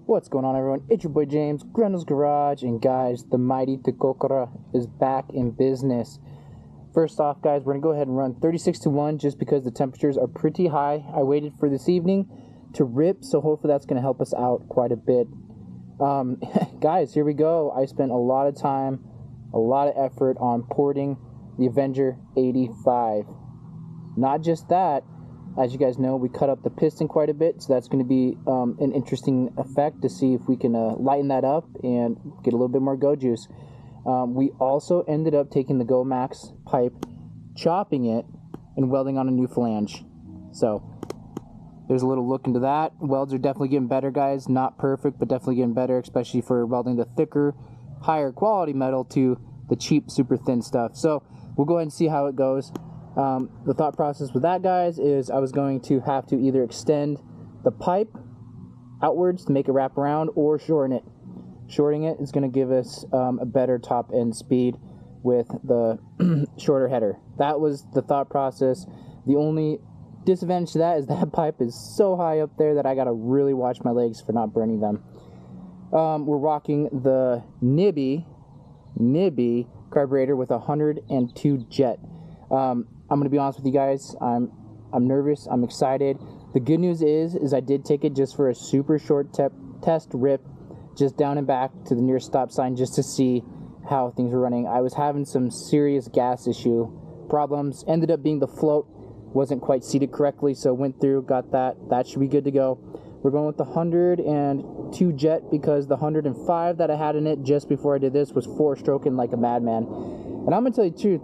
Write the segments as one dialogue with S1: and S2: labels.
S1: What's going on, everyone? It's your boy James, Grendel's Garage, and guys, the mighty Tekokara is back in business. First off, guys, we're going to go ahead and run 36-1 just because the temperatures are pretty high. I waited for this evening to rip, so hopefully that's going to help us out quite a bit. Guys, here we go. I spent a lot of time, a lot of effort on porting the Avenger 85. Not just that, as you guys know, we cut up the piston quite a bit, so that's going to be an interesting effect to see if we can lighten that up and get a little bit more go juice. We also ended up taking the Go Max pipe, chopping it, and welding on a new flange. So there's a little look into that. Welds are definitely getting better, guys. Not perfect, but definitely getting better, especially for welding the thicker, higher quality metal to the cheap, super thin stuff. So we'll go ahead and see how it goes. The thought process with that, guys, is I was going to have to either extend the pipe outwards to make it wrap around or shorten it. Shorting it is going to give us a better top end speed with the shorter header. That was the thought process. The only disadvantage to that is that pipe is so high up there that I got to really watch my legs for not burning them. We're rocking the Nibby carburetor with 102 jet. I'm going to be honest with you guys, I'm nervous, I'm excited. The good news is I did take it just for a super short test rip, just down and back to the nearest stop sign just to see how things were running. I was having some serious gas issue problems. Ended up being the float wasn't quite seated correctly, so went through, got that. That should be good to go. We're going with the 102 jet because the 105 that I had in it just before I did this was 4-stroking like a madman. And I'm going to tell you the truth,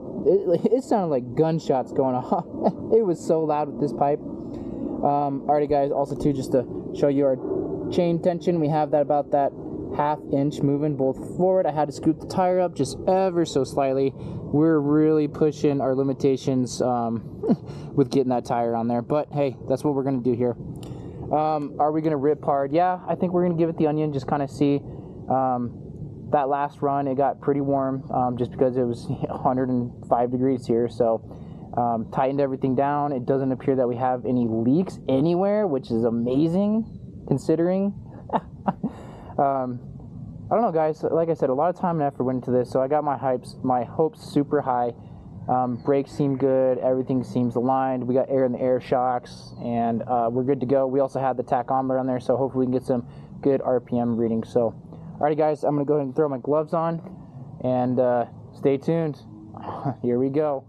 S1: it sounded like gunshots going off. It was so loud with this pipe. Alrighty, guys, also too, just to show you our chain tension, we have that about that ½ inch moving both forward. I had to scoot the tire up just ever so slightly. We're really pushing our limitations with getting that tire on there. But hey, that's what we're going to do here. Are we going to rip hard? Yeah, I think we're going to give it the onion, just kind of see. That last run, it got pretty warm just because it was 105 degrees here. So tightened everything down. It doesn't appear that we have any leaks anywhere, which is amazing considering. I don't know, guys. Like I said, a lot of time and effort went into this, so I got my hopes super high. Brakes seem good. Everything seems aligned. We got air in the air shocks, and we're good to go. We also had the tachometer on there, so hopefully we can get some good RPM readings. So, alrighty, guys, I'm going to go ahead and throw my gloves on, and stay tuned. Here we go.